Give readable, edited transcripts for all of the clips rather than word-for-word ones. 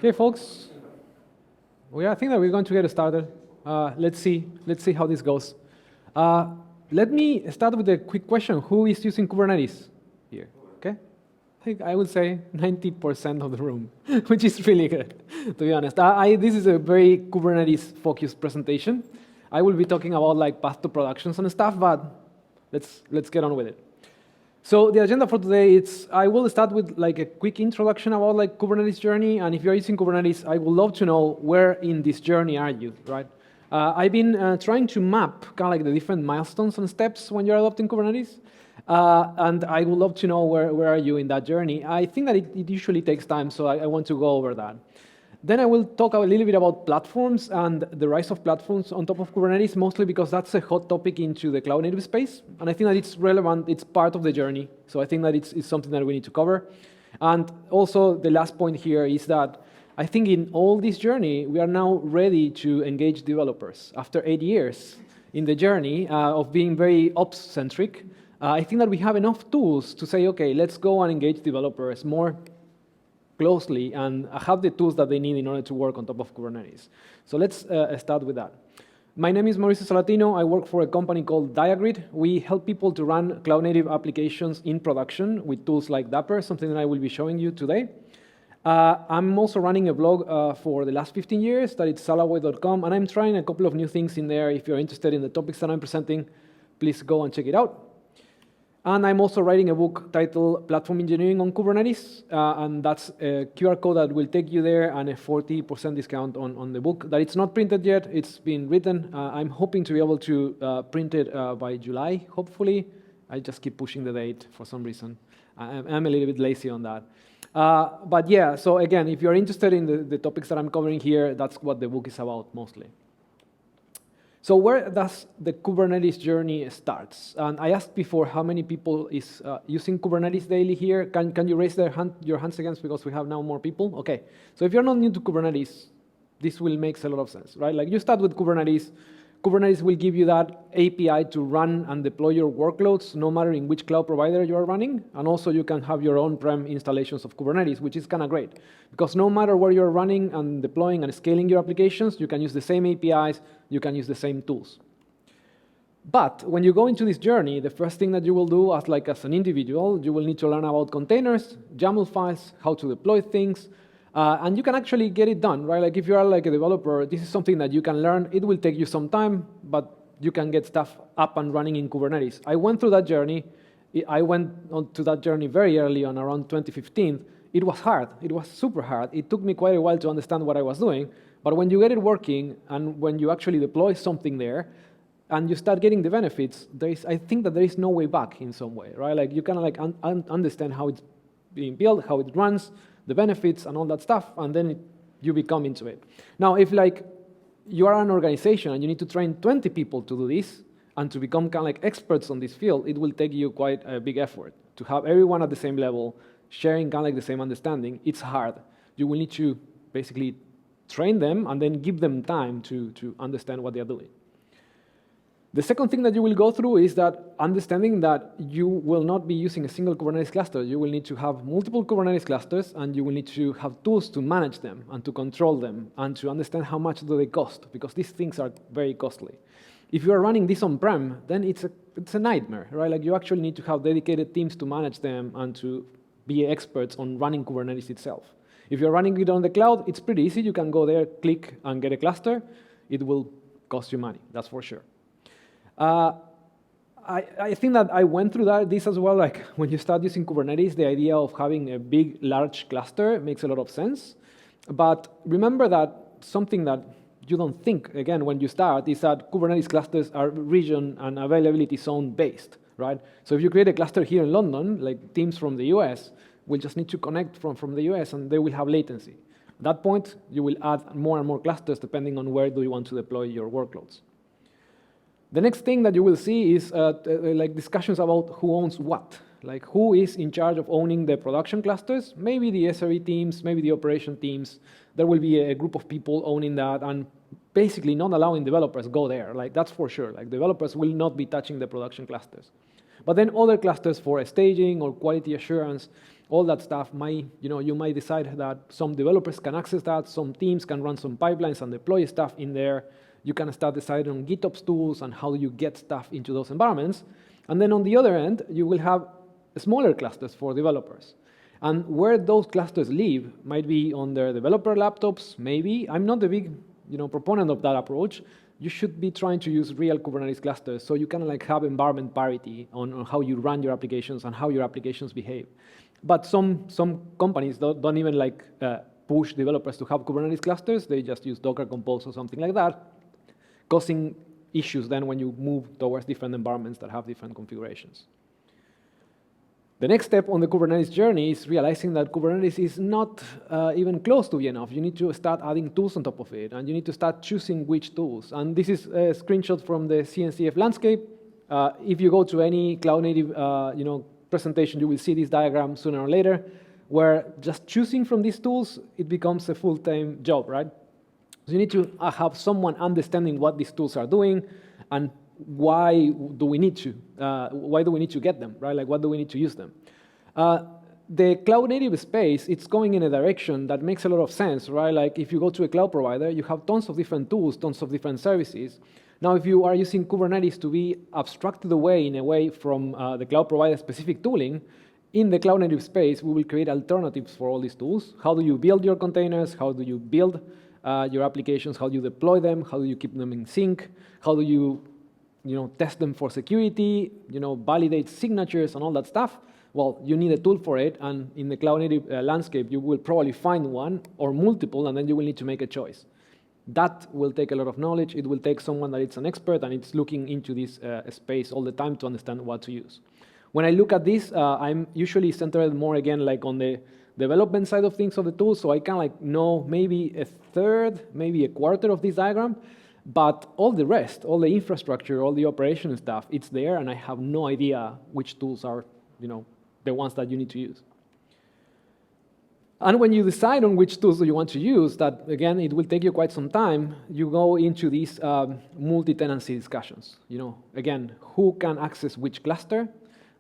Okay, folks. I think that we're going to get started. Let's see how this goes. Let me start with a quick question. Who is using Kubernetes here? Okay. I would say 90% of the room, which is really good, to be honest. This is a very Kubernetes-focused presentation. I will be talking about like path to productions and stuff, but let's get on with it. So the agenda for today, I will start with like a quick introduction about like Kubernetes journey, and if you're using Kubernetes, I would love to know where in this journey are you, right? I've been trying to map kind of like the different milestones and steps when you're adopting Kubernetes, and I would love to know where are you in that journey. I think that it usually takes time, so I want to go over that. Then I will talk a little bit about platforms and the rise of platforms on top of Kubernetes, mostly because that's a hot topic into the cloud native space. And I think that it's relevant, it's part of the journey. So I think that it's something that we need to cover. And also the last point here is that I think in all this journey, we are now ready to engage developers. After 8 years in the journey of being very ops-centric, I think that we have enough tools to say, okay, let's go and engage developers more closely and have the tools that they need in order to work on top of Kubernetes. So let's start with that. My name is Mauricio Salatino. I work for a company called Diagrid. We help people to run cloud-native applications in production with tools like Dapper, something that I will be showing you today. I'm also running a blog for the last 15 years that it's salaway.com, and I'm trying a couple of new things in there. If you're interested in the topics that I'm presenting, please go and check it out. And I'm also writing a book titled Platform Engineering on Kubernetes, and that's a QR code that will take you there and a 40% discount on the book. That it's not printed yet, it's been written. I'm hoping to be able to print it by July, hopefully. I just keep pushing the date for some reason. I'm a little bit lazy on that. But yeah, so again, if you're interested in the topics that I'm covering here, that's what the book is about mostly. So where does the Kubernetes journey starts? And I asked before how many people is using Kubernetes daily here. Can you raise your hands again because we have now more people? Okay. So if you're not new to Kubernetes, this will make a lot of sense, right? Like you start with Kubernetes. Kubernetes will give you that API to run and deploy your workloads no matter in which cloud provider you are running. And also you can have your on-prem installations of Kubernetes, which is kind of great. Because no matter where you're running and deploying and scaling your applications, you can use the same APIs, you can use the same tools. But when you go into this journey, the first thing that you will do as an individual, you will need to learn about containers, YAML files, how to deploy things, and you can actually get it done, right? Like if you are like a developer, this is something that you can learn. It will take you some time, but you can get stuff up and running in Kubernetes. I went through that journey. I went on to that journey very early on, around 2015. It was hard. It was super hard. It took me quite a while to understand what I was doing. But when you get it working and when you actually deploy something there and you start getting the benefits, I think that there is no way back in some way, right? Like you kind of like understand how it's being built, how it runs, the benefits and all that stuff, and then you become into it. Now, if like you are an organization and you need to train 20 people to do this and to become kind of like experts on this field, it will take you quite a big effort to have everyone at the same level, sharing kind of like the same understanding. It's hard. You will need to basically train them and then give them time to understand what they're doing. The second thing that you will go through is that understanding that you will not be using a single Kubernetes cluster. You will need to have multiple Kubernetes clusters, and you will need to have tools to manage them and to control them and to understand how much do they cost, because these things are very costly. If you are running this on-prem, then it's a nightmare, right? Like you actually need to have dedicated teams to manage them and to be experts on running Kubernetes itself. If you're running it on the cloud, it's pretty easy. You can go there, click, and get a cluster. It will cost you money, that's for sure. I think that I went through this as well. Like when you start using Kubernetes, the idea of having a big, large cluster makes a lot of sense. But remember that something that you don't think, again, when you start, is that Kubernetes clusters are region and availability zone based, right? So if you create a cluster here in London, like teams from the US will just need to connect from the US and they will have latency. At that point, you will add more and more clusters depending on where do you want to deploy your workloads. The next thing that you will see is like discussions about who owns what. Like who is in charge of owning the production clusters? Maybe the SRE teams, maybe the operation teams. There will be a group of people owning that and basically not allowing developers go there. Like that's for sure. Like developers will not be touching the production clusters. But then other clusters for staging or quality assurance, all that stuff might, you might decide that some developers can access that, some teams can run some pipelines and deploy stuff in there. You can start deciding on GitOps tools and how you get stuff into those environments. And then on the other end, you will have smaller clusters for developers. And where those clusters live might be on their developer laptops, maybe. I'm not a big proponent of that approach. You should be trying to use real Kubernetes clusters so you can have environment parity on how you run your applications and how your applications behave. But some companies don't even push developers to have Kubernetes clusters. They just use Docker Compose or something like that, causing issues then when you move towards different environments that have different configurations. The next step on the Kubernetes journey is realizing that Kubernetes is not even close to be enough. You need to start adding tools on top of it, and you need to start choosing which tools. And this is a screenshot from the CNCF landscape. If you go to any cloud-native presentation, you will see this diagram sooner or later, where just choosing from these tools, it becomes a full-time job, right? So you need to have someone understanding what these tools are doing and why do we need to get them, right? What do we need to use them? The cloud-native space, it's going in a direction that makes a lot of sense, right? If you go to a cloud provider, you have tons of different tools, tons of different services. Now, if you are using Kubernetes to be abstracted away in a way from the cloud provider-specific tooling, in the cloud-native space, we will create alternatives for all these tools. How do you build your containers? How do you build your applications? How do you deploy them? How do you keep them in sync? How do you test them for security, validate signatures and all that stuff? Well, you need a tool for it, and in the cloud-native landscape, you will probably find one or multiple, and then you will need to make a choice. That will take a lot of knowledge. It will take someone that is an expert and it's looking into this space all the time to understand what to use. When I look at this, I'm usually centered more again on the development side of things of the tool, so I can know maybe a third, maybe a quarter of this diagram, but all the rest, all the infrastructure, all the operation stuff, it's there, and I have no idea which tools are the ones that you need to use. And when you decide on which tools do you want to use, that again, it will take you quite some time, you go into these multi-tenancy discussions. Again, who can access which cluster?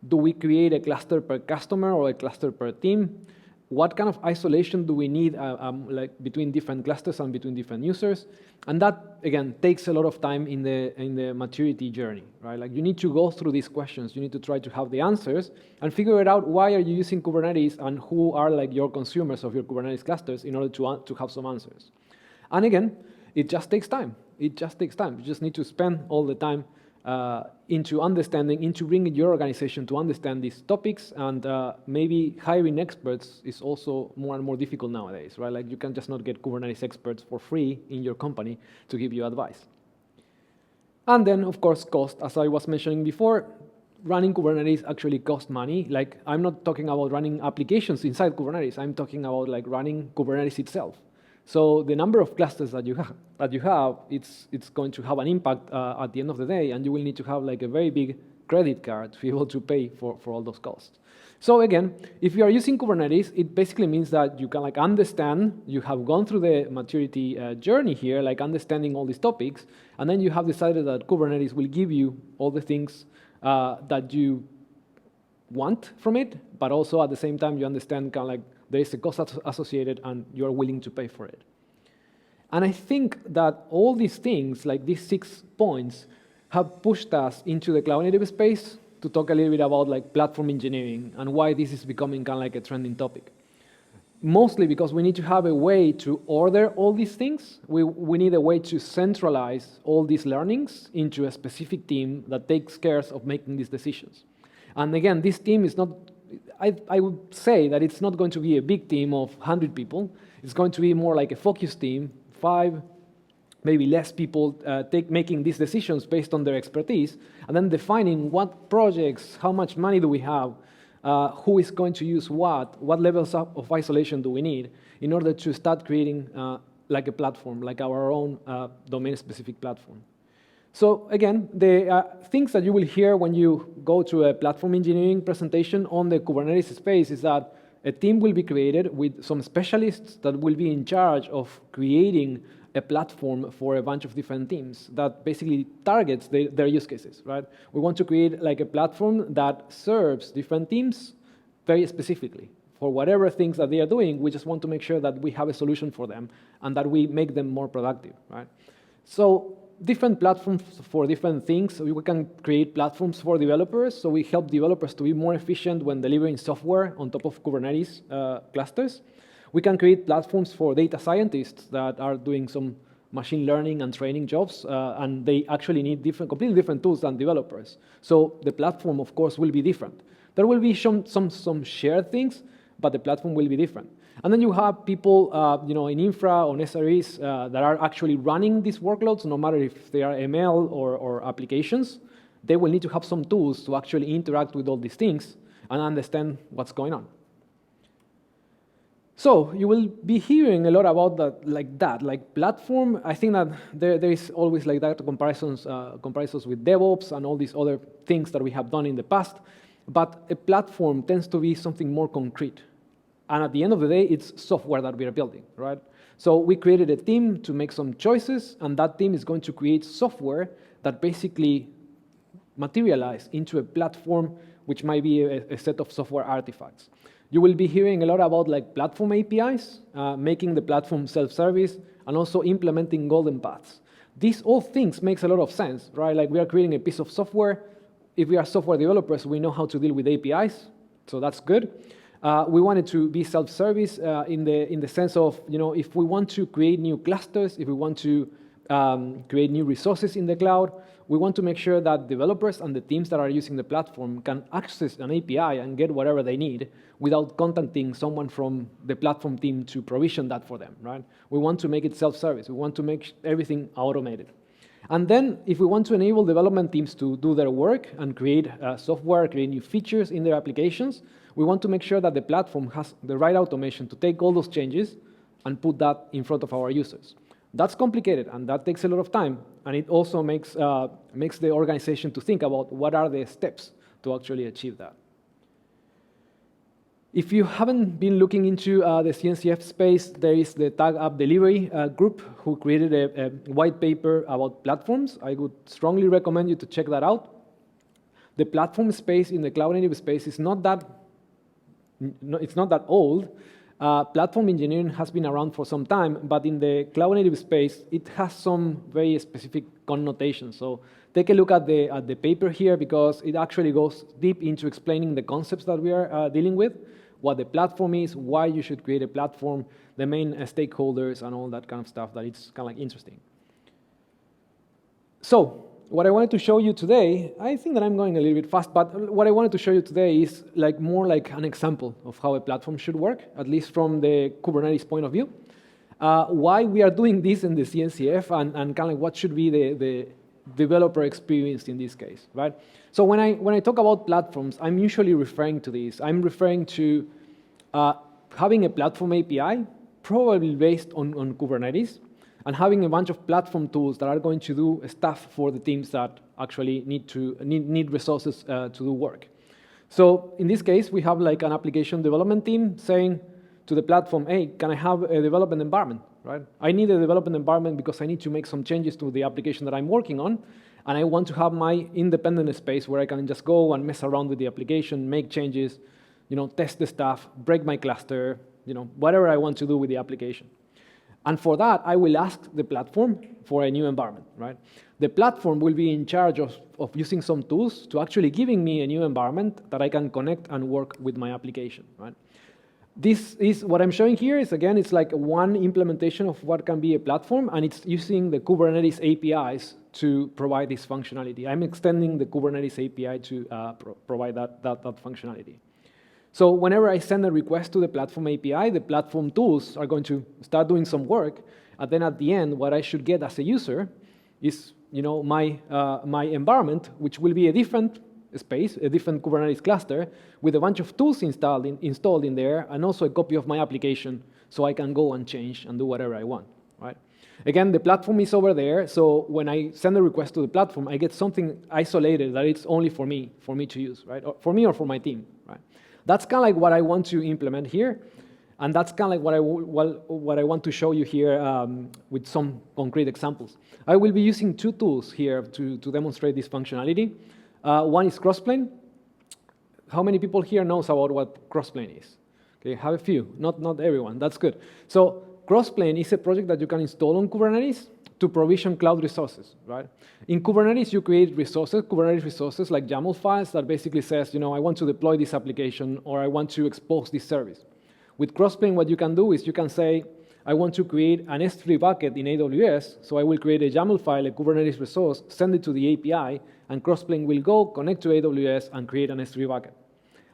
Do we create a cluster per customer or a cluster per team? What kind of isolation do we need between different clusters and between different users? And that, again, takes a lot of time in the maturity journey, right? You need to go through these questions. You need to try to have the answers and figure it out. Why are you using Kubernetes and who are your consumers of your Kubernetes clusters in order to have some answers? And again, it just takes time. It just takes time. You just need to spend all the time into understanding, into bringing your organization to understand these topics, and maybe hiring experts is also more and more difficult nowadays, right? You can just not get Kubernetes experts for free in your company to give you advice. And then, of course, cost. As I was mentioning before, running Kubernetes actually costs money. I'm not talking about running applications inside Kubernetes. I'm talking about running Kubernetes itself. So the number of clusters that you have, it's going to have an impact at the end of the day, and you will need to have a very big credit card to be able to pay for all those costs. So again, if you are using Kubernetes, it basically means that you can understand, you have gone through the maturity journey here, understanding all these topics, and then you have decided that Kubernetes will give you all the things that you want from it, but also at the same time you understand there is a cost associated and you're willing to pay for it. And I think that all these things, these 6 points, have pushed us into the cloud-native space to talk a little bit about platform engineering and why this is becoming a trending topic. Mostly because we need to have a way to order all these things. We need a way to centralize all these learnings into a specific team that takes care of making these decisions. And again, this team is not, I would say that it's not going to be a big team of 100 people. It's going to be more like a focus team, 5, maybe less people making these decisions based on their expertise, and then defining what projects, how much money do we have, who is going to use what levels of isolation do we need in order to start creating a platform, our own domain-specific platform. So again, the things that you will hear when you go to a platform engineering presentation on the Kubernetes space is that a team will be created with some specialists that will be in charge of creating a platform for a bunch of different teams that basically targets their use cases, right? We want to create a platform that serves different teams very specifically. for whatever things that they are doing. We just want to make sure that we have a solution for them and that we make them more productive, right? So different platforms for different things. So we can create platforms for developers. So we help developers to be more efficient when delivering software on top of Kubernetes clusters. We can create platforms for data scientists that are doing some machine learning and training jobs, and they actually need completely different tools than developers. So the platform, of course, will be different. There will be some shared things, but the platform will be different. And then you have people, in infra or SREs that are actually running these workloads, no matter if they are ML or applications. They will need to have some tools to actually interact with all these things and understand what's going on. So you will be hearing a lot about that, like platform. I think that there is always like that comparisons with DevOps and all these other things that we have done in the past. But a platform tends to be something more concrete. And at the end of the day, it's software that we are building, right? So we created a team to make some choices, and that team is going to create software that basically materialize into a platform, which might be a set of software artifacts. You will be hearing a lot about like platform APIs, making the platform self-service, and also implementing golden paths. These all things makes a lot of sense, right? Like we are creating a piece of software. If we are software developers, we know how to deal with APIs, so that's good. We want it to be self-service in the sense of, if we want to create new clusters, if we want to create new resources in the cloud, we want to make sure that developers and the teams that are using the platform can access an API and get whatever they need without contacting someone from the platform team to provision that for them, right? We want to make it self-service. We want to make everything automated. And then if we want to enable development teams to do their work and create software, create new features in their applications, we want to make sure that the platform has the right automation to take all those changes and put that in front of our users. That's complicated, and that takes a lot of time, and it also makes the organization to think about what are the steps to actually achieve that. If you haven't been looking into the CNCF space, there is the Tag App Delivery group who created a white paper about platforms. I would strongly recommend you to check that out. The platform space in the cloud-native space is not that old. Platform engineering has been around for some time, but in the cloud-native space, it has some very specific connotations. So take a look at the paper here, because it actually goes deep into explaining the concepts that we are dealing with, what the platform is, why you should create a platform, the main stakeholders, and all that kind of stuff that it's kind of like interesting. So what I wanted to show you today, I think that I'm going a little bit fast, but what I wanted to show you today is more like an example of how a platform should work, at least from the Kubernetes point of view. Why we are doing this in the CNCF, and kind of like what should be the developer experience in this case, right? So when I talk about platforms, I'm usually referring to this. I'm referring to having a platform API, probably based on Kubernetes, and having a bunch of platform tools that are going to do stuff for the teams that actually need resources to do work. So in this case, we have like an application development team saying to the platform, hey, can I have a development environment, right? I need a development environment because I need to make some changes to the application that I'm working on, and I want to have my independent space where I can just go and mess around with the application, make changes, test the stuff, break my cluster, whatever I want to do with the application. And for that, I will ask the platform for a new environment, right? The platform will be in charge of using some tools to actually giving me a new environment that I can connect and work with my application, right? This is what I'm showing here is, again, it's like one implementation of what can be a platform, and it's using the Kubernetes APIs to provide this functionality. I'm extending the Kubernetes API to provide that functionality. So whenever I send a request to the platform API, the platform tools are going to start doing some work, and then at the end, what I should get as a user is, my environment, which will be a different space, a different Kubernetes cluster, with a bunch of tools installed in there, and also a copy of my application, so I can go and change and do whatever I want, right? Again, the platform is over there, so when I send a request to the platform, I get something isolated that it's only for me to use, right? Or for me or for my team, right? That's kind of like what I want to implement here, and that's kind of like what I want to show you here with some concrete examples. I will be using two tools here to demonstrate this functionality. One is Crossplane. How many people here knows about what Crossplane is? Okay, have a few, not everyone, that's good. So Crossplane is a project that you can install on Kubernetes to provision cloud resources, right? In Kubernetes, you create resources, Kubernetes resources like YAML files that basically says, I want to deploy this application or I want to expose this service. With Crossplane, what you can do is you can say, I want to create an S3 bucket in AWS, so I will create a YAML file, a Kubernetes resource, send it to the API, and Crossplane will go, connect to AWS, and create an S3 bucket.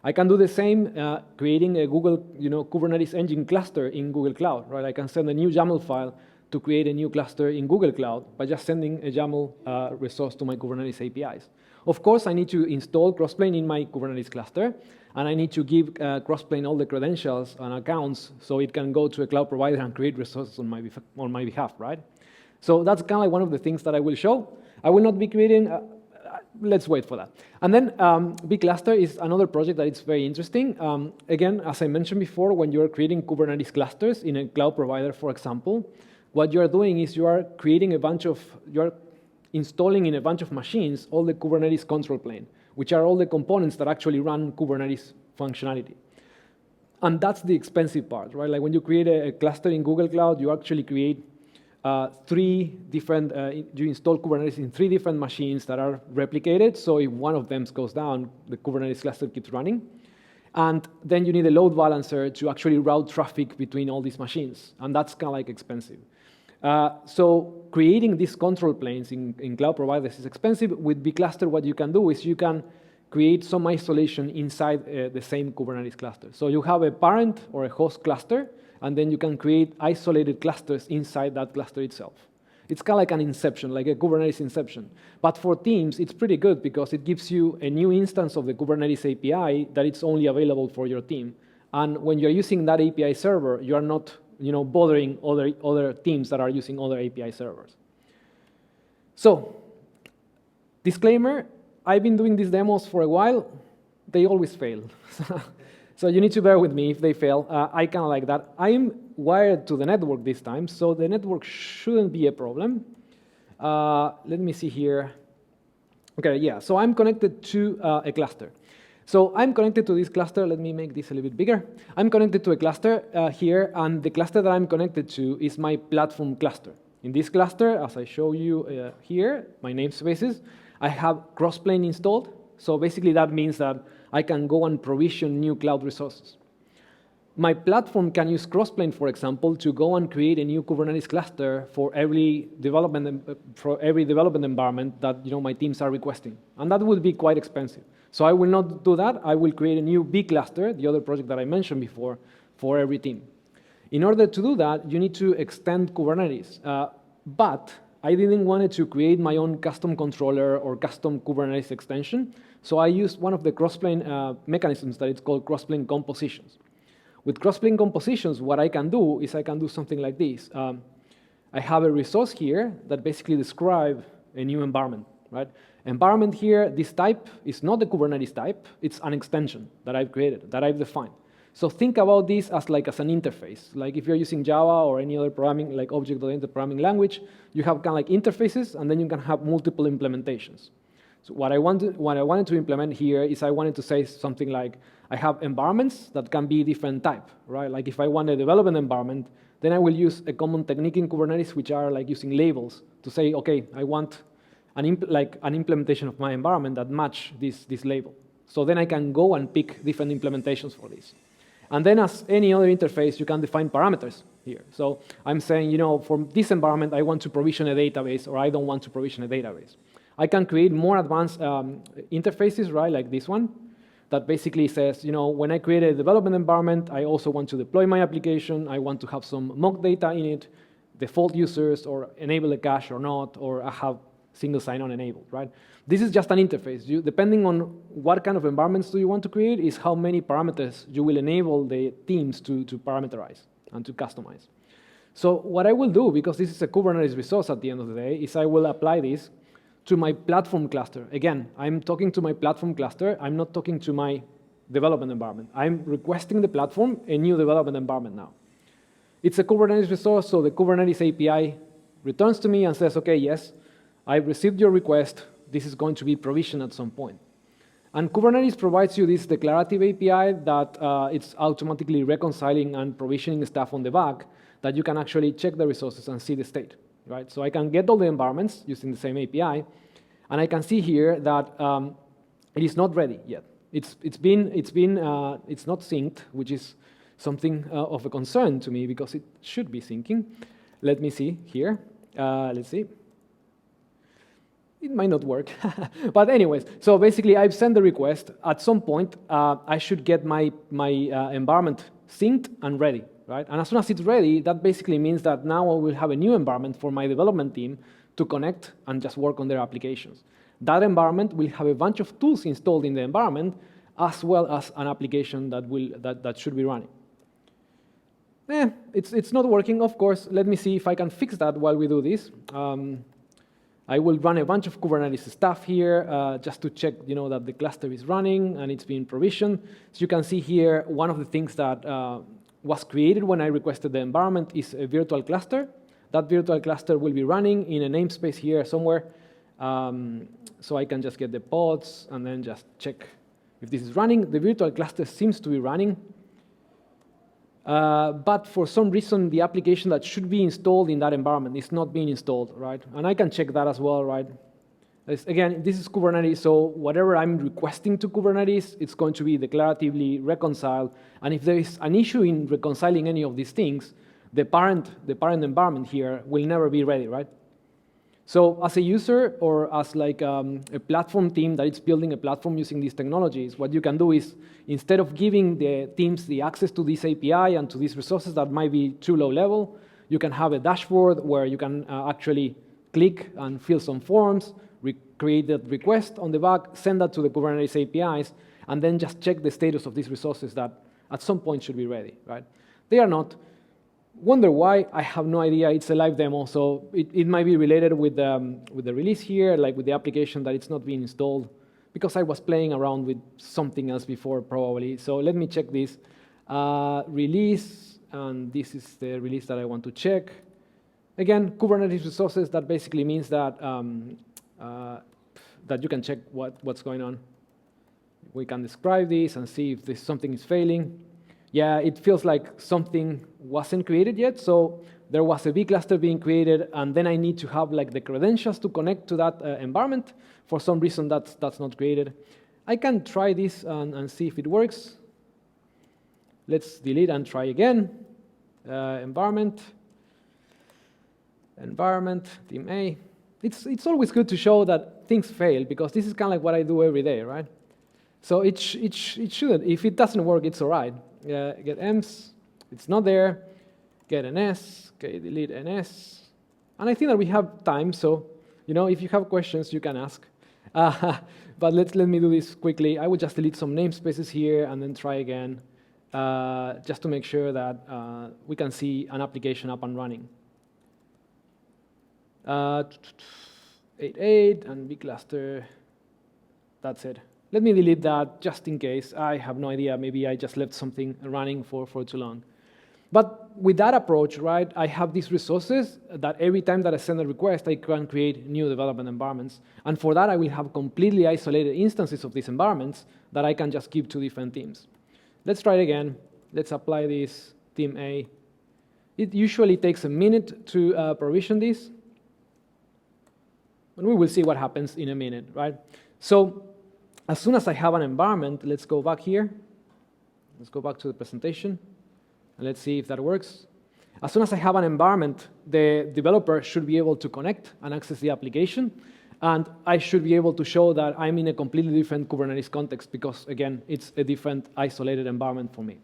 I can do the same creating a Google Kubernetes engine cluster in Google Cloud, right? I can send a new YAML file to create a new cluster in Google Cloud by just sending a YAML resource to my Kubernetes APIs. Of course, I need to install Crossplane in my Kubernetes cluster, and I need to give Crossplane all the credentials and accounts so it can go to a cloud provider and create resources on my behalf, right? So that's kind of like one of the things that I will show. I will not be creating, let's wait for that. And then bcluster is another project that is very interesting. Again, as I mentioned before, when you're creating Kubernetes clusters in a cloud provider, for example, what you are doing is you are creating you are installing in a bunch of machines all the Kubernetes control plane, which are all the components that actually run Kubernetes functionality. And that's the expensive part, right? Like when you create a cluster in Google Cloud, you actually create you install Kubernetes in 3 different machines that are replicated. So if one of them goes down, the Kubernetes cluster keeps running. And then you need a load balancer to actually route traffic between all these machines. And that's kind of like expensive. So creating these control planes in cloud providers is expensive. With bcluster, what you can do is you can create some isolation inside the same Kubernetes cluster. So you have a parent or a host cluster, and then you can create isolated clusters inside that cluster itself. It's kind of like an inception, like a Kubernetes inception. But for teams, it's pretty good because it gives you a new instance of the Kubernetes API that it's only available for your team. And when you're using that API server, you are not bothering other teams that are using other API servers. So, disclaimer, I've been doing these demos for a while. They always fail. So you need to bear with me if they fail. I kind of like that. I'm wired to the network this time, so the network shouldn't be a problem. Let me see here. Okay, yeah, so I'm connected to a cluster. So I'm connected to this cluster. Let me make this a little bit bigger. I'm connected to a cluster here, and the cluster that I'm connected to is my platform cluster. In this cluster, as I show you here, my namespaces, I have Crossplane installed. So basically that means that I can go and provision new cloud resources. My platform can use Crossplane, for example, to go and create a new Kubernetes cluster for every development environment that my teams are requesting. And that would be quite expensive. So I will not do that. I will create a new bcluster, the other project that I mentioned before, for every team. In order to do that, you need to extend Kubernetes. But I didn't want to create my own custom controller or custom Kubernetes extension. So I used one of the Crossplane mechanisms that it's called Crossplane compositions. With Crossplane compositions, what I can do is I can do something like this. I have a resource here that basically describes a new environment, right? Environment here, this type is not the Kubernetes type. It's an extension that I've created, that I've defined. So think about this as an interface. Like if you're using Java or any other programming, like object-oriented programming language, you have kind of like interfaces, and then you can have multiple implementations. So what I wanted to implement here is I wanted to say something like, I have environments that can be different type, right? Like if I want a development environment, then I will use a common technique in Kubernetes, which are like using labels to say, okay, I want an implementation of my environment that match this label. So then I can go and pick different implementations for this. And then as any other interface, you can define parameters here. So I'm saying, for this environment, I want to provision a database, or I don't want to provision a database. I can create more advanced interfaces, right, like this one, that basically says, when I create a development environment, I also want to deploy my application. I want to have some mock data in it, default users, or enable a cache or not, or I have single sign-on enabled, right? This is just an interface. Depending on what kind of environments do you want to create is how many parameters you will enable the teams to parameterize and to customize. So what I will do, because this is a Kubernetes resource at the end of the day, is I will apply this to my platform cluster. Again, I'm talking to my platform cluster. I'm not talking to my development environment. I'm requesting the platform a new development environment now. It's a Kubernetes resource, so the Kubernetes API returns to me and says, okay, yes, I've received your request. This is going to be provisioned at some point. And Kubernetes provides you this declarative API that it's automatically reconciling and provisioning stuff on the back that you can actually check the resources and see the state, right? So I can get all the environments using the same API, and I can see here that it is not ready yet. It's not synced, which is something of a concern to me because it should be syncing. Let me see here. Let's see. It might not work, but anyways, so basically I've sent the request. At some point, I should get my environment synced and ready, right? And as soon as it's ready, that basically means that now I will have a new environment for my development team to connect and just work on their applications. That environment will have a bunch of tools installed in the environment, as well as an application that should be running. It's not working, of course. Let me see if I can fix that while we do this. I will run a bunch of Kubernetes stuff here just to check, that the cluster is running and it's being provisioned. So you can see here, one of the things that was created when I requested the environment is a virtual cluster. That virtual cluster will be running in a namespace here somewhere. So I can just get the pods and then just check if this is running. The virtual cluster seems to be running. But for some reason, the application that should be installed in that environment is not being installed, right? And I can check that as well, right? Again, this is Kubernetes, so whatever I'm requesting to Kubernetes, it's going to be declaratively reconciled. And if there is an issue in reconciling any of these things, the parent environment here will never be ready, right? So as a user or as like a platform team that is building a platform using these technologies, what you can do is instead of giving the teams the access to this API and to these resources that might be too low level, you can have a dashboard where you can actually click and fill some forms, create that request on the back, send that to the Kubernetes APIs, and then just check the status of these resources that at some point should be ready, right? They are not. Wonder why? I have no idea. It's a live demo, so it might be related with the release here, like with the application that it's not being installed, because I was playing around with something else before probably. So let me check this. Release, and this is the release that I want to check. Again, Kubernetes resources, that basically means that, that you can check what's going on. We can describe this and see if something is failing. Yeah, it feels like something wasn't created yet. So there was a V cluster being created, and then I need to have like the credentials to connect to that environment. For some reason, that's not created. I can try this and see if it works. Let's delete and try again. Environment, team A. It's always good to show that things fail, because this is kind of like what I do every day, right? So it shouldn't. If it doesn't work, it's all right. Get ems, it's not there. Get ns, okay, delete ns. And I think that we have time, so if you have questions, you can ask. But let me do this quickly. I would just delete some namespaces here and then try again, just to make sure that we can see an application up and running. 8.8 and vcluster. That's it. Let me delete that just in case. I have no idea. Maybe I just left something running for too long. But with that approach, right, I have these resources that every time that I send a request, I can create new development environments. And for that, I will have completely isolated instances of these environments that I can just give to different teams. Let's try it again. Let's apply this team A. It usually takes a minute to provision this. And we will see what happens in a minute, right? So as soon as I have an environment, let's go back here. Let's go back to the presentation. And let's see if that works. As soon as I have an environment, the developer should be able to connect and access the application. And I should be able to show that I'm in a completely different Kubernetes context because, again, it's a different isolated environment for me.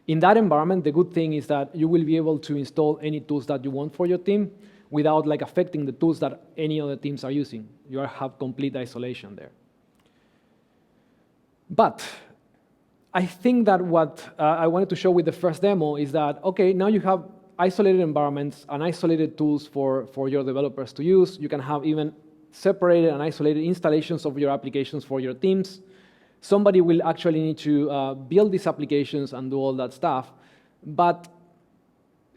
In that environment, the good thing is that you will be able to install any tools that you want for your team without affecting the tools that any other teams are using. You have complete isolation there. But I think that what I wanted to show with the first demo is that, okay, now you have isolated environments and isolated tools for your developers to use. You can have even separated and isolated installations of your applications for your teams. Somebody will actually need to build these applications and do all that stuff. But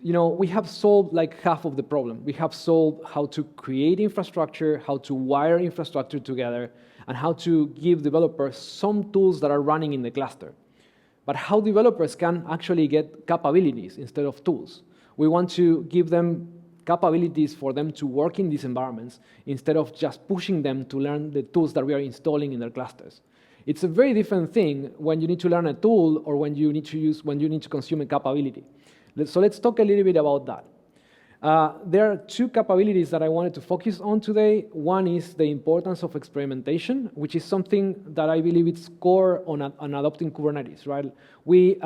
we have solved half of the problem. We have solved how to create infrastructure, how to wire infrastructure together, and how to give developers some tools that are running in the cluster. But how developers can actually get capabilities instead of tools. We want to give them capabilities for them to work in these environments instead of just pushing them to learn the tools that we are installing in their clusters. It's a very different thing when you need to learn a tool or when you need to consume a capability. So let's talk a little bit about that. There are two capabilities that I wanted to focus on today. One is the importance of experimentation, which is something that I believe is core on adopting Kubernetes, right? We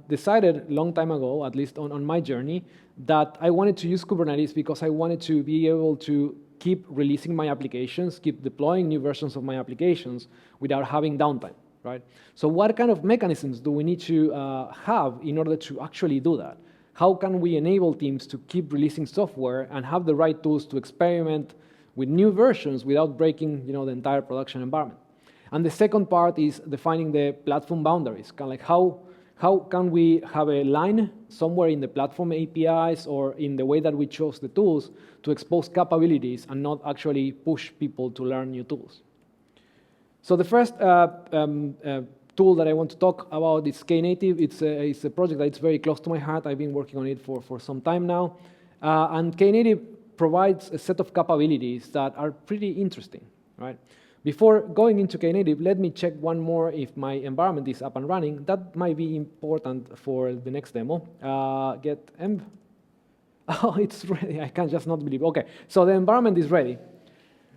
decided a long time ago, at least on my journey, that I wanted to use Kubernetes because I wanted to be able to keep releasing my applications, keep deploying new versions of my applications without having downtime, right? So what kind of mechanisms do we need to have in order to actually do that? How can we enable teams to keep releasing software and have the right tools to experiment with new versions without breaking, the entire production environment? And the second part is defining the platform boundaries, kind of like how can we have a line somewhere in the platform APIs or in the way that we chose the tools to expose capabilities and not actually push people to learn new tools. So the first tool that I want to talk about is Knative. It's a project that's very close to my heart. I've been working on it for some time now. And Knative provides a set of capabilities that are pretty interesting, right? Before going into Knative, let me check one more if my environment is up and running. That might be important for the next demo. Get env. Oh, it's ready. I can just not believe. Okay, so the environment is ready,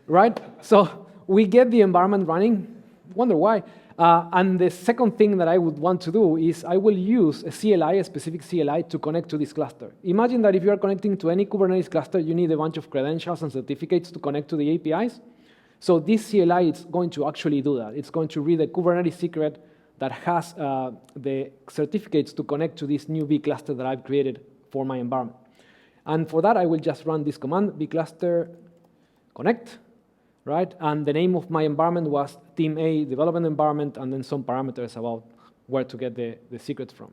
right? So we get the environment running. Wonder why. And the second thing that I would want to do is I will use a CLI, a specific CLI, to connect to this cluster. Imagine that if you are connecting to any Kubernetes cluster, you need a bunch of credentials and certificates to connect to the APIs. So this CLI is going to actually do that. It's going to read a Kubernetes secret that has the certificates to connect to this new vCluster that I've created for my environment. And for that, I will just run this command, vCluster connect, right? And the name of my environment was Team A development environment, and then some parameters about where to get the secrets from.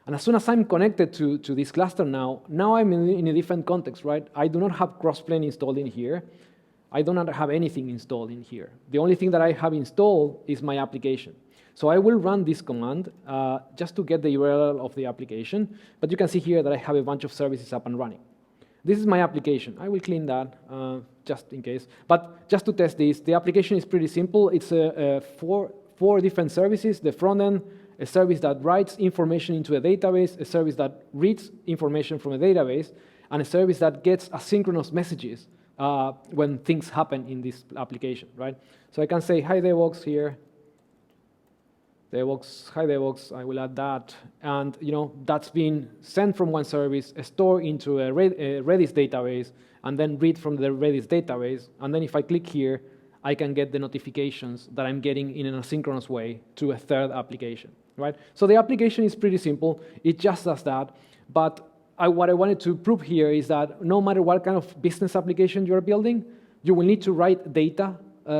And as soon as I'm connected to this cluster now I'm in a different context, right? I do not have Crossplane installed in here. I do not have anything installed in here. The only thing that I have installed is my application. So I will run this command just to get the URL of the application. But you can see here that I have a bunch of services up and running. This is my application. I will clean that just in case. But just to test this, the application is pretty simple. It's four different services. The front end, a service that writes information into a database, a service that reads information from a database, and a service that gets asynchronous messages when things happen in this application, right? So I can say, hi, DevOps here. DevOps, hi, DevOps, I will add that. And, that's been sent from one service, stored into a Redis database, and then read from the Redis database. And then if I click here, I can get the notifications that I'm getting in an asynchronous way to a third application, right? So the application is pretty simple. It just does that. But what I wanted to prove here is that no matter what kind of business application you're building, you will need to write data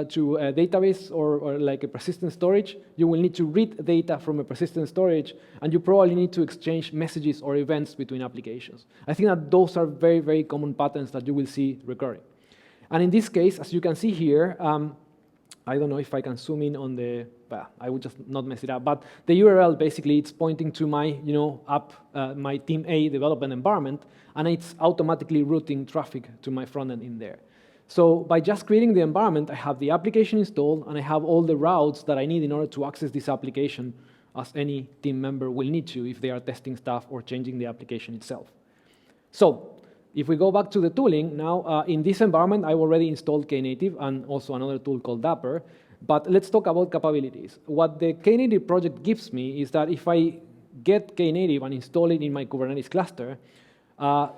to a database or like a persistent storage. You will need to read data from a persistent storage, and you probably need to exchange messages or events between applications. I think that those are very, very common patterns that you will see recurring. And in this case, as you can see here, I don't know if I can zoom in on the, I would just not mess it up. But the URL, basically, it's pointing to my, my Team A development environment, and it's automatically routing traffic to my front end in there. So by just creating the environment, I have the application installed, and I have all the routes that I need in order to access this application, as any team member will need to if they are testing stuff or changing the application itself. So if we go back to the tooling, now in this environment, I've already installed Knative and also another tool called Dapper. But let's talk about capabilities. What the Knative project gives me is that if I get Knative and install it in my Kubernetes cluster,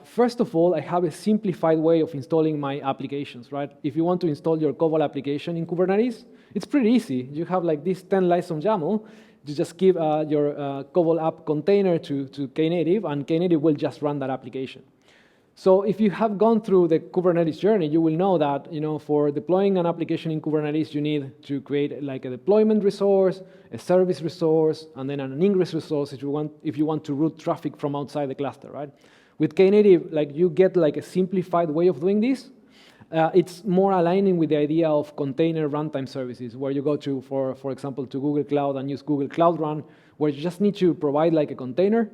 first of all, I have a simplified way of installing my applications, right? If you want to install your COBOL application in Kubernetes, it's pretty easy. You have like this 10 lines of YAML. You just give your COBOL app container to Knative, and Knative will just run that application. So if you have gone through the Kubernetes journey, you will know that for deploying an application in Kubernetes, you need to create like a deployment resource, a service resource, and then an ingress resource if you want to route traffic from outside the cluster, right? With Knative, like you get like a simplified way of doing this, It's more aligning with the idea of container runtime services, where you go to, for example, to Google Cloud and use Google Cloud Run, where you just need to provide like a container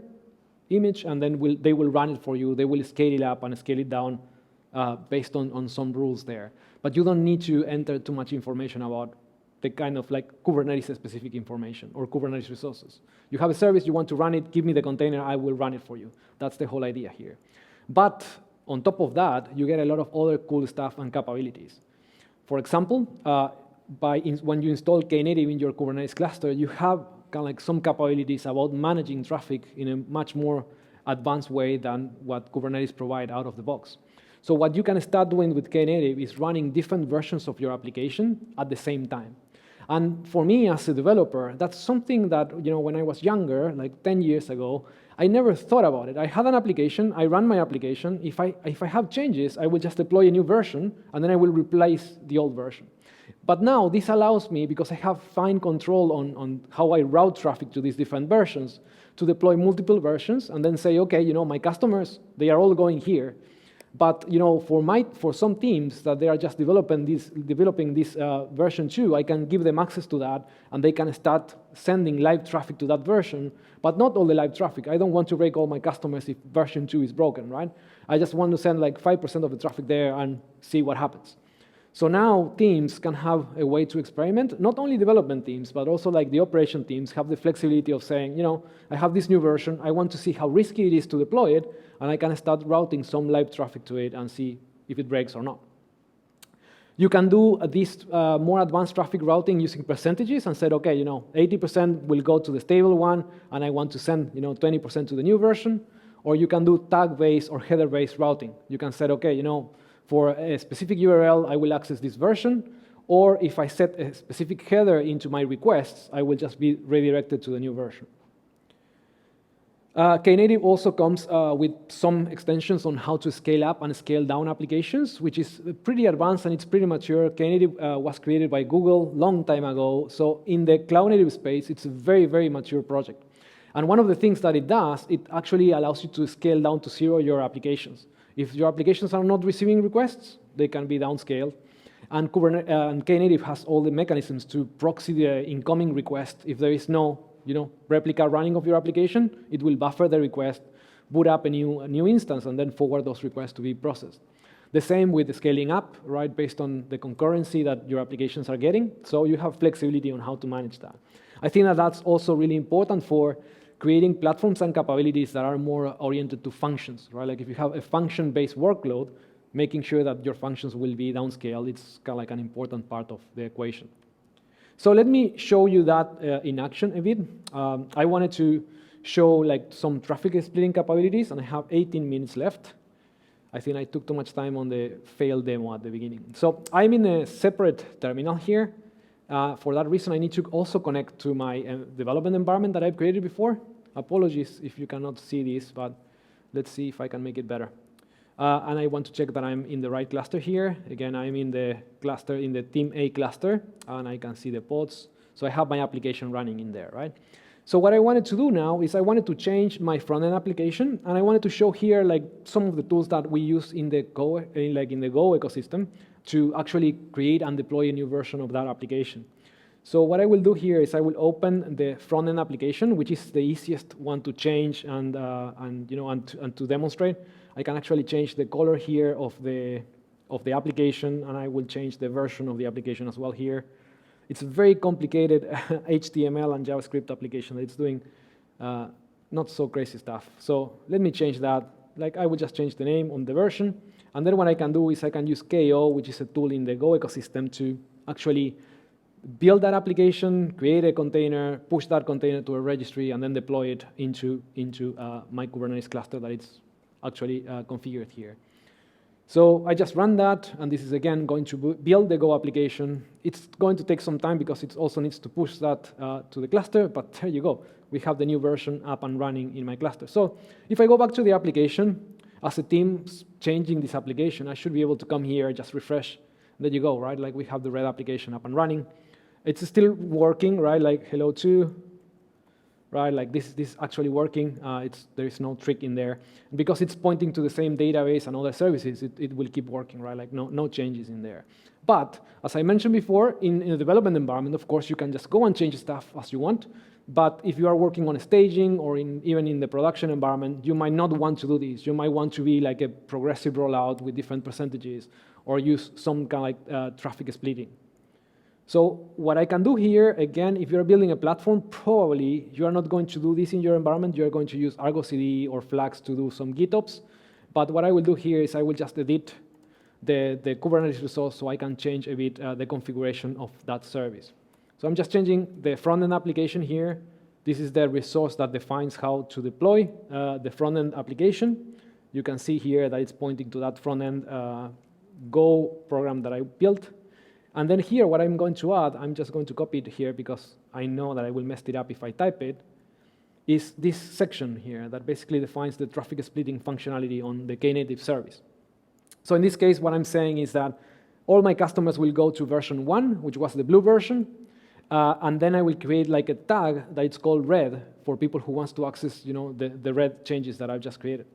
image, and then they will run it for you. They will scale it up and scale it down based on some rules there. But you don't need to enter too much information about the kind of like Kubernetes-specific information or Kubernetes resources. You have a service, you want to run it, give me the container, I will run it for you. That's the whole idea here. But on top of that, you get a lot of other cool stuff and capabilities. For example, when you install Knative in your Kubernetes cluster, you have kind of like some capabilities about managing traffic in a much more advanced way than what Kubernetes provide out of the box. So what you can start doing with Knative is running different versions of your application at the same time. And for me as a developer, that's something that, when I was younger, like 10 years ago, I never thought about it. I had an application, I ran my application. If I have changes, I will just deploy a new version, and then I will replace the old version. But now this allows me, because I have fine control on how I route traffic to these different versions, to deploy multiple versions and then say, okay, my customers, they are all going here. But for some teams that they are just developing this version 2, I can give them access to that, and they can start sending live traffic to that version, but not all the live traffic. I don't want to break all my customers if version 2 is broken, right? I just want to send like 5% of the traffic there and see what happens. So now teams can have a way to experiment. Not only development teams, but also like the operation teams have the flexibility of saying, I have this new version, I want to see how risky it is to deploy it, and I can start routing some live traffic to it and see if it breaks or not. You can do this more advanced traffic routing using percentages and say, okay, 80% will go to the stable one, and I want to send 20% to the new version. Or you can do tag-based or header-based routing. You can say, okay, for a specific URL, I will access this version, or if I set a specific header into my requests, I will just be redirected to the new version. Knative also comes with some extensions on how to scale up and scale down applications, which is pretty advanced and it's pretty mature. Knative was created by Google long time ago, so in the cloud native space, it's a very, very mature project. And one of the things that it does, it actually allows you to scale down to 0 your applications. If your applications are not receiving requests, they can be downscaled. And Knative has all the mechanisms to proxy the incoming request. If there is no replica running of your application, it will buffer the request, boot up a new instance, and then forward those requests to be processed. The same with the scaling up, right, based on the concurrency that your applications are getting. So you have flexibility on how to manage that. I think that that's also really important for creating platforms and capabilities that are more oriented to functions, right? Like if you have a function-based workload, making sure that your functions will be downscaled, it's kind of like an important part of the equation. So let me show you that in action a bit. I wanted to show like some traffic splitting capabilities, and I have 18 minutes left. I think I took too much time on the failed demo at the beginning. So I'm in a separate terminal here. For that reason, I need to also connect to my development environment that I've created before. Apologies if you cannot see this, but let's see if I can make it better. And I want to check that I'm in the right cluster here. Again, I'm in the cluster, in the Team A cluster, and I can see the pods. So I have my application running in there, right? So what I wanted to do now is I wanted to change my front-end application, and I wanted to show here like some of the tools that we use in the Go ecosystem to actually create and deploy a new version of that application. So what I will do here is I will open the front-end application, which is the easiest one to change and to demonstrate. I can actually change the color here of the application, and I will change the version of the application as well here. It's a very complicated HTML and JavaScript application that it's doing not so crazy stuff. So let me change that. Like I will just change the name on the version. And then what I can do is I can use KO, which is a tool in the Go ecosystem, to actually build that application, create a container, push that container to a registry, and then deploy it into my Kubernetes cluster that it's actually configured here. So I just run that, and this is again going to build the Go application. It's going to take some time because it also needs to push that to the cluster, but there you go. We have the new version up and running in my cluster. So if I go back to the application, as a team changing this application, I should be able to come here, just refresh. There you go, right? Like we have the red application up and running. It's still working, right? Like hello 2. right? Like this is actually working. There is no trick in there. Because it's pointing to the same database and other services, it will keep working, right? Like no changes in there. But as I mentioned before, in a development environment, of course, you can just go and change stuff as you want. But if you are working on staging or even in the production environment, you might not want to do this. You might want to be like a progressive rollout with different percentages or use some kind of like traffic splitting. So what I can do here, again, if you're building a platform, probably you are not going to do this in your environment. You're going to use Argo CD or Flags to do some GitOps. But what I will do here is I will just edit the Kubernetes resource so I can change a bit the configuration of that service. So I'm just changing the front-end application here. This is the resource that defines how to deploy the front-end application. You can see here that it's pointing to that front-end Go program that I built. And then here, what I'm going to add, I'm just going to copy it here because I know that I will mess it up if I type it, is this section here that basically defines the traffic splitting functionality on the Knative service. So in this case, what I'm saying is that all my customers will go to version 1, which was the blue version, and then I will create like a tag that it's called red for people who wants to access, the red changes that I've just created.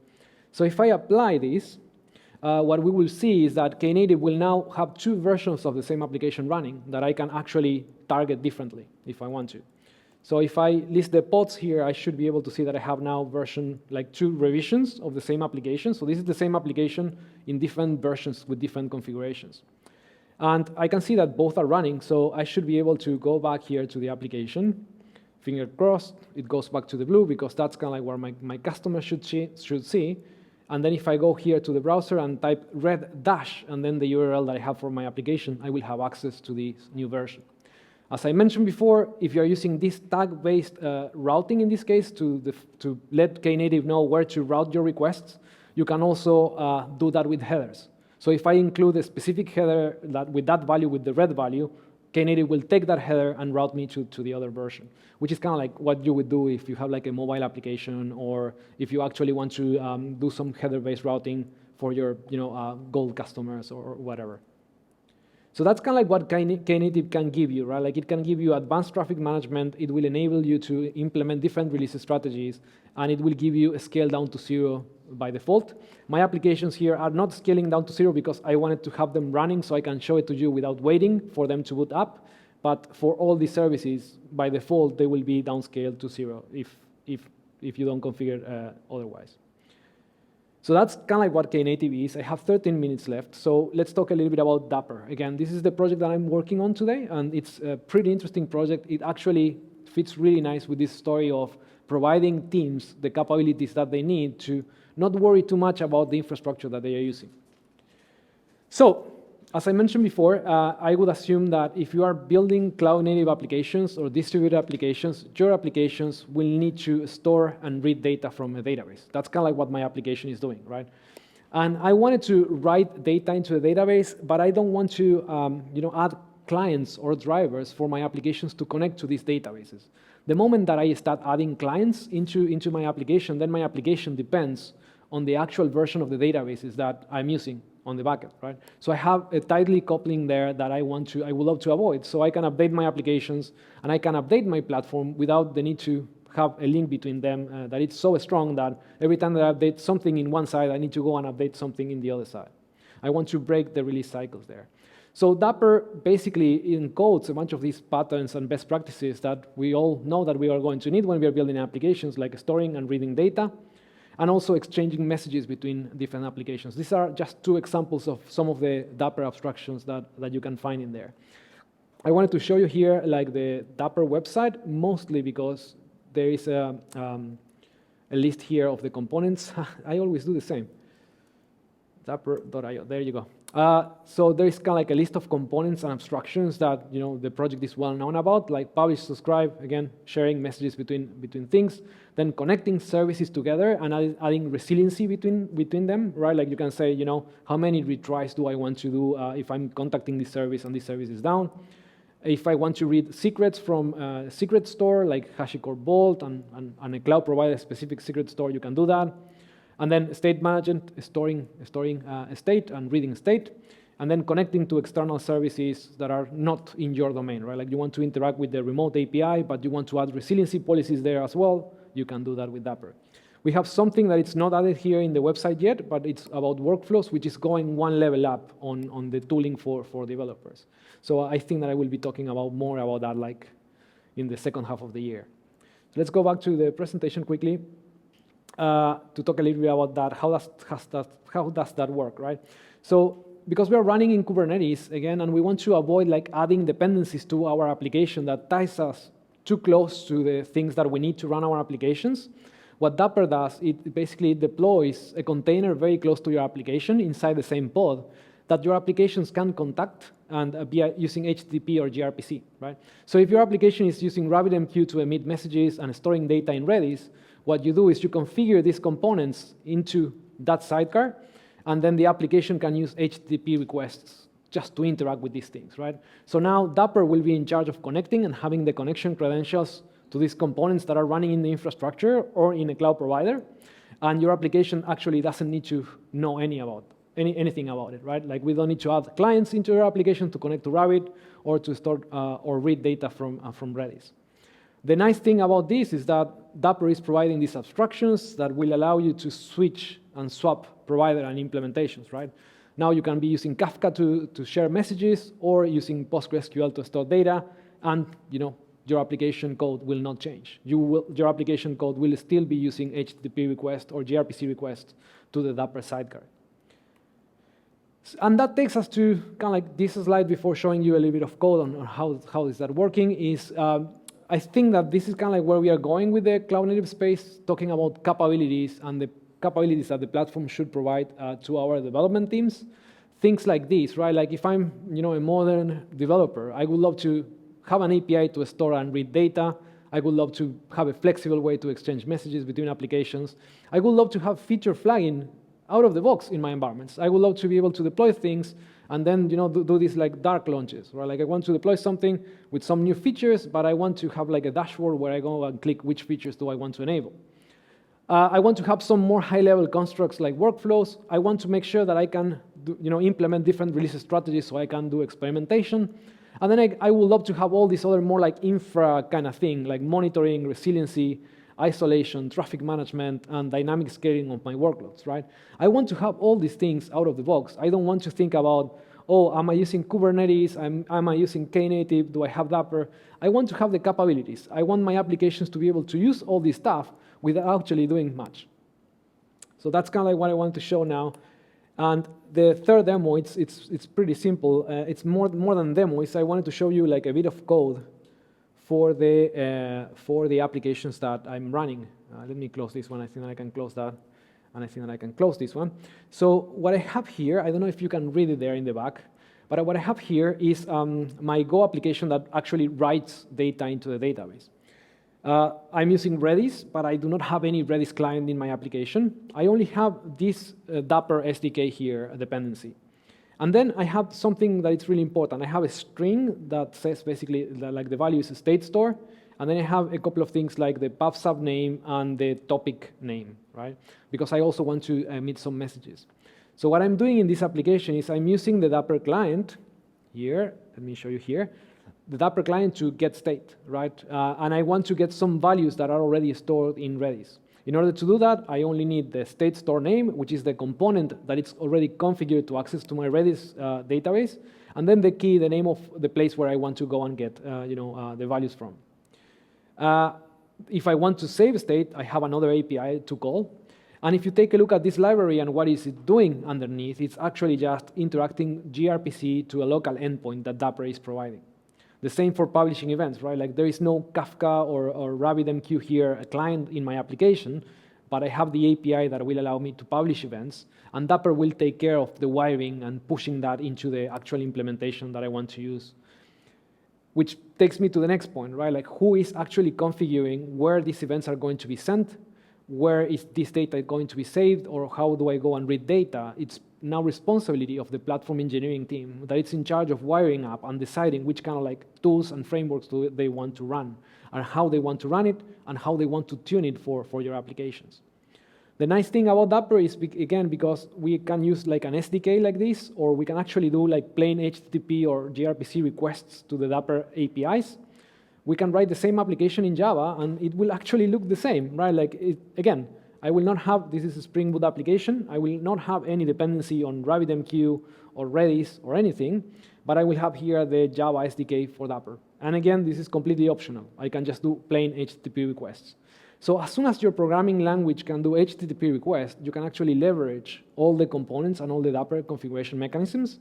So if I apply this, what we will see is that Knative will now have 2 versions of the same application running that I can actually target differently if I want to. So if I list the pods here, I should be able to see that I have now version, like 2 revisions of the same application. So this is the same application in different versions with different configurations. And I can see that both are running, so I should be able to go back here to the application. Finger crossed, it goes back to the blue because that's kind of like where my customer should see. And then if I go here to the browser and type red dash and then the URL that I have for my application, I will have access to this new version. As I mentioned before, if you're using this tag-based routing in this case to let Knative know where to route your requests, you can also do that with headers. So if I include a specific header with that value, with the red value, Knative will take that header and route me to the other version, which is kind of like what you would do if you have like a mobile application or if you actually want to do some header-based routing for your gold customers or whatever. So that's kind of like what Knative can give you, right? Like it can give you advanced traffic management. It will enable you to implement different release strategies, and it will give you a scale down to 0 by default. My applications here are not scaling down to 0 because I wanted to have them running so I can show it to you without waiting for them to boot up. But for all these services, by default, they will be downscaled to 0 if you don't configure otherwise. So that's kind of like what Knative is. I have 13 minutes left, so let's talk a little bit about Dapper. Again, this is the project that I'm working on today, and it's a pretty interesting project. It actually fits really nice with this story of providing teams the capabilities that they need to not worry too much about the infrastructure that they are using. So, as I mentioned before, I would assume that if you are building cloud-native applications or distributed applications, your applications will need to store and read data from a database. That's kind of like what my application is doing, right? And I wanted to write data into a database, but I don't want to add clients or drivers for my applications to connect to these databases. The moment that I start adding clients into my application, then my application depends on the actual version of the databases that I'm using on the backend, right? So I have a tightly coupling there that I would love to avoid. So I can update my applications and I can update my platform without the need to have a link between them that it's so strong that every time that I update something in one side, I need to go and update something in the other side. I want to break the release cycles there. So Dapper basically encodes a bunch of these patterns and best practices that we all know that we are going to need when we are building applications, like storing and reading data, and also exchanging messages between different applications. These are just 2 examples of some of the Dapper abstractions that you can find in there. I wanted to show you here like the Dapper website, mostly because there is a list here of the components. I always do the same. Dapper.io, there you go. So there is kind of like a list of components and abstractions that the project is well known about, like publish, subscribe, again, sharing messages between things, then connecting services together and adding resiliency between them, right? Like you can say, how many retries do I want to do if I'm contacting this service and this service is down? If I want to read secrets from a secret store like HashiCorp Vault and a cloud provider specific secret store, you can do that. And then state management, storing state and reading state. and then connecting to external services that are not in your domain, right? Like you want to interact with the remote API, but you want to add resiliency policies there as well, you can do that with Dapper. We have something that it's not added here in the website yet, but it's about workflows, which is going one level up on the tooling for developers. So I think that I will be talking about more about that like in the second half of the year. So let's go back to the presentation quickly to talk a little bit about that. How does that work, right? So because we are running in Kubernetes again, and we want to avoid like adding dependencies to our application that ties us too close to the things that we need to run our applications, what Dapper does, it basically deploys a container very close to your application inside the same pod that your applications can contact and be using HTTP or gRPC, right? So if your application is using RabbitMQ to emit messages and storing data in Redis, what you do is you configure these components into that sidecar, and then the application can use HTTP requests just to interact with these things, right? So now Dapper will be in charge of connecting and having the connection credentials to these components that are running in the infrastructure or in a cloud provider, and your application actually doesn't need to know anything about it, right? Like we don't need to add clients into your application to connect to Rabbit or to store or read data from Redis. The nice thing about this is that Dapper is providing these abstractions that will allow you to switch and swap provider and implementations, right? Now you can be using Kafka to share messages or using PostgreSQL to store data, and your application code will not change. Your application code will still be using HTTP request or gRPC request to the Dapper sidecar. And that takes us to kind of like this slide before showing you a little bit of code on how is that working. I think that this is kind of like where we are going with the cloud native space, talking about capabilities and the capabilities that the platform should provide to our development teams. Things like this, right? Like if I'm a modern developer, I would love to have an API to store and read data. I would love to have a flexible way to exchange messages between applications. I would love to have feature flagging out of the box in my environments. I would love to be able to deploy things and then do these like dark launches, right? Like I want to deploy something with some new features, but I want to have like a dashboard where I go and click which features do I want to enable. I want to have some more high-level constructs like workflows. I want to make sure that I can implement different release strategies so I can do experimentation. And then I would love to have all these other more like infra kind of thing, like monitoring, resiliency, isolation, traffic management, and dynamic scaling of my workloads, right? I want to have all these things out of the box. I don't want to think about, oh, am I using Kubernetes? Am I using Knative? Do I have Dapper? I want to have the capabilities. I want my applications to be able to use all this stuff without actually doing much. So that's kind of like what I want to show now. And the third demo, it's pretty simple. It's more than demo. I wanted to show you like a bit of code for the applications that I'm running. Let me close this one. I think that I can close that, and I think that I can close this one. So what I have here, I don't know if you can read it there in the back, but what I have here is my Go application that actually writes data into the database. I'm using Redis, but I do not have any Redis client in my application. I only have this Dapper SDK here, a dependency. And then I have something that is really important. I have a string that says basically that, like the value is a state store, and then I have a couple of things like the path sub name and the topic name, right? Because I also want to emit some messages. So what I'm doing in this application is I'm using the Dapper client here. Let me show you here. The Dapper client to get state, right? And I want to get some values that are already stored in Redis. In order to do that, I only need the state store name, which is the component that is already configured to access to my Redis database, and then the key, the name of the place where I want to go and get the values from. If I want to save state, I have another API to call. And if you take a look at this library and what is it doing underneath, it's actually just interacting gRPC to a local endpoint that Dapper is providing. The same for publishing events, right? Like there is no Kafka or RabbitMQ here, a client in my application, but I have the API that will allow me to publish events, and Dapper will take care of the wiring and pushing that into the actual implementation that I want to use. Which takes me to the next point, right? Like who is actually configuring where these events are going to be sent, where is this data going to be saved, or how do I go and read data? It's now responsibility of the platform engineering team that it's in charge of wiring up and deciding which kind of like tools and frameworks do they want to run, and how they want to run it, and how they want to tune it for your applications. The nice thing about Dapper is, again, because we can use like an SDK like this, or we can actually do like plain HTTP or gRPC requests to the Dapper APIs. We can write the same application in Java, and it will actually look the same, right? Like, again, I will not have, this is a Spring Boot application, I will not have any dependency on RabbitMQ or Redis or anything, but I will have here the Java SDK for Dapper. And again, this is completely optional. I can just do plain HTTP requests. So as soon as your programming language can do HTTP requests, you can actually leverage all the components and all the Dapper configuration mechanisms.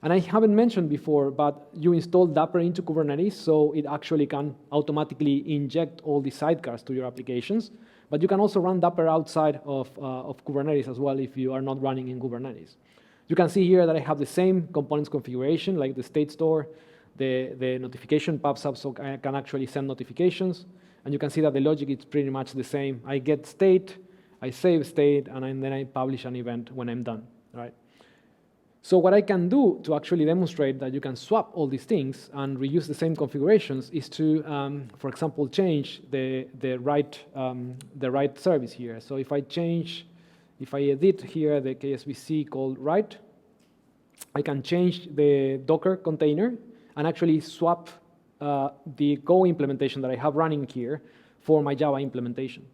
And I haven't mentioned before, but you install Dapper into Kubernetes, so it actually can automatically inject all the sidecars to your applications. But you can also run Dapper outside of Kubernetes as well if you are not running in Kubernetes. You can see here that I have the same components configuration, like the state store, the notification pops up, so I can actually send notifications. And you can see that the logic is pretty much the same. I get state, I save state, and then I publish an event when I'm done, right? So what I can do to actually demonstrate that you can swap all these things and reuse the same configurations is to, for example, change the write service here. So if I edit here the KSVC called write, I can change the Docker container and actually swap the Go implementation that I have running here for my Java implementation.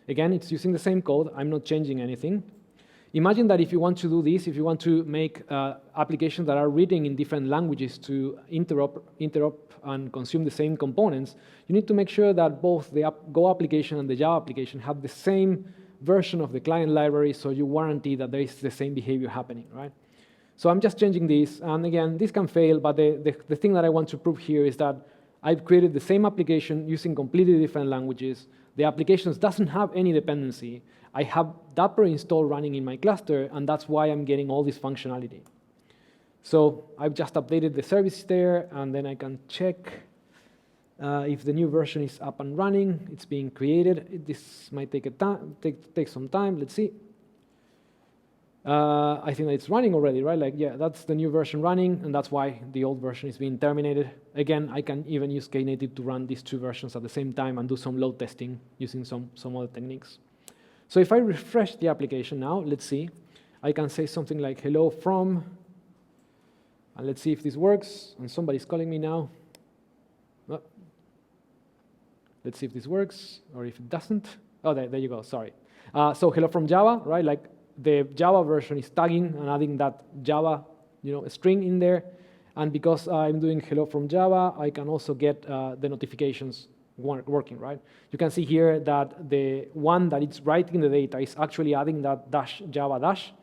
Again, it's using the same code. I'm not changing anything. Imagine that if you want to do this, if you want to make applications that are written in different languages to interop and consume the same components, you need to make sure that both the Go application and the Java application have the same version of the client library, so you guarantee that there is the same behavior happening, right? So I'm just changing this, and again, this can fail, but the thing that I want to prove here is that I've created the same application using completely different languages. The application doesn't have any dependency. I have Dapper installed running in my cluster, and that's why I'm getting all this functionality. So I've just updated the service there, and then I can check if the new version is up and running. It's being created. This might take some time. Let's see. I think that it's running already, right? Like, yeah, that's the new version running, and that's why the old version is being terminated. Again, I can even use Knative to run these two versions at the same time and do some load testing using some other techniques. So if I refresh the application now, let's see. I can say something like hello from, and let's see if this works. And somebody's calling me now. Oh. Let's see if this works, or if it doesn't. Oh, there you go, sorry. So hello from Java, right? Like, the Java version is tagging and adding that Java string in there. And because I'm doing hello from Java, I can also get the notifications working, right? You can see here that the one that it's writing the data is actually adding that -Java dash,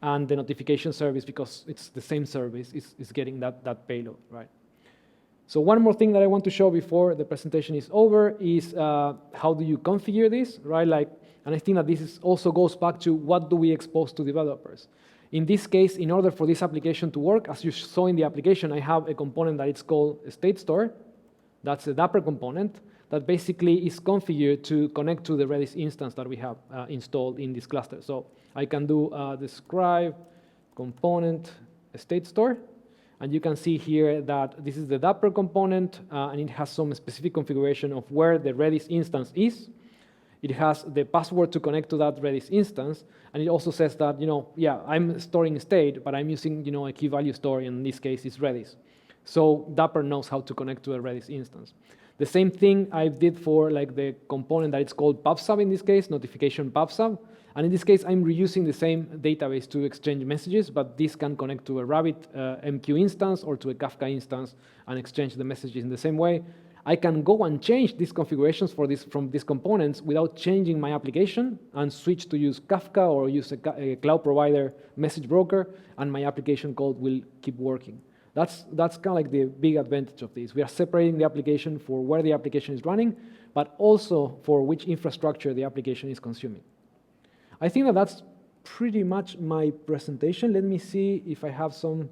and the notification service, because it's the same service, is getting that payload, right? So one more thing that I want to show before the presentation is over is how do you configure this, right? Like, and I think that this also goes back to what do we expose to developers. In this case, in order for this application to work, as you saw in the application, I have a component that it's called state store. That's a Dapper component that basically is configured to connect to the Redis instance that we have installed in this cluster. So I can do describe component state store. And you can see here that this is the Dapper component, and it has some specific configuration of where the Redis instance is. It has the password to connect to that Redis instance, and it also says that, yeah, I'm storing state, but I'm using, a key value store, and in this case, it's Redis. So Dapper knows how to connect to a Redis instance. The same thing I did for like the component that it's called PubSub in this case, notification PubSub. And in this case, I'm reusing the same database to exchange messages, but this can connect to a RabbitMQ instance or to a Kafka instance and exchange the messages in the same way. I can go and change these configurations from these components without changing my application and switch to use Kafka or use a cloud provider message broker, and my application code will keep working. That's kind of like the big advantage of this. We are separating the application for where the application is running, but also for which infrastructure the application is consuming. I think that that's pretty much my presentation. Let me see if I have some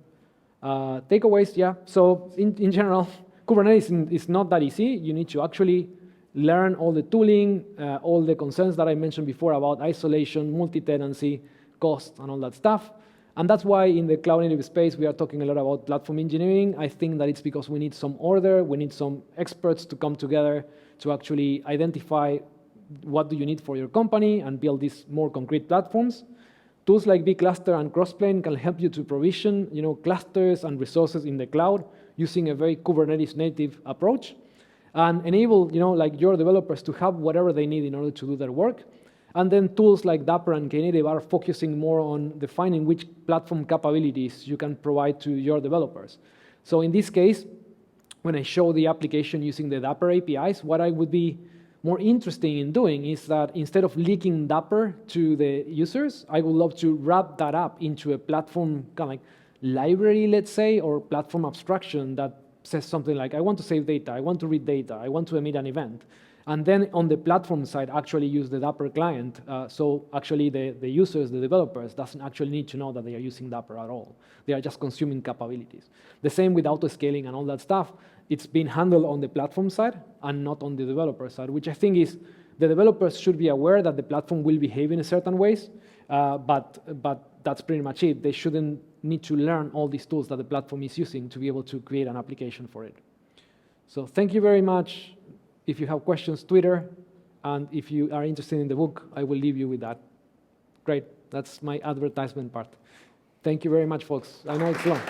takeaways. Yeah, so in general, Kubernetes is not that easy. You need to actually learn all the tooling, all the concerns that I mentioned before about isolation, multi-tenancy, cost, and all that stuff. And that's why in the cloud native space, we are talking a lot about platform engineering. I think that it's because we need some order, we need some experts to come together to actually identify what do you need for your company and build these more concrete platforms. Tools like vCluster and Crossplane can help you to provision, clusters and resources in the cloud using a very Kubernetes native approach, and enable, like your developers to have whatever they need in order to do their work. And then tools like Dapper and Knative are focusing more on defining which platform capabilities you can provide to your developers. So in this case, when I show the application using the Dapper APIs, what I would be more interesting in doing is that instead of leaking Dapper to the users, I would love to wrap that up into a platform kind of like library, let's say, or platform abstraction that says something like, I want to save data, I want to read data, I want to emit an event. And then on the platform side, actually use the Dapper client. So actually the users, the developers, doesn't actually need to know that they are using Dapper at all. They are just consuming capabilities. The same with auto-scaling and all that stuff. It's being handled on the platform side and not on the developer side, which I think is the developers should be aware that the platform will behave in a certain ways, but that's pretty much it. They shouldn't need to learn all these tools that the platform is using to be able to create an application for it. So thank you very much. If you have questions, Twitter, and if you are interested in the book, I will leave you with that. Great, that's my advertisement part. Thank you very much, folks. I know it's long.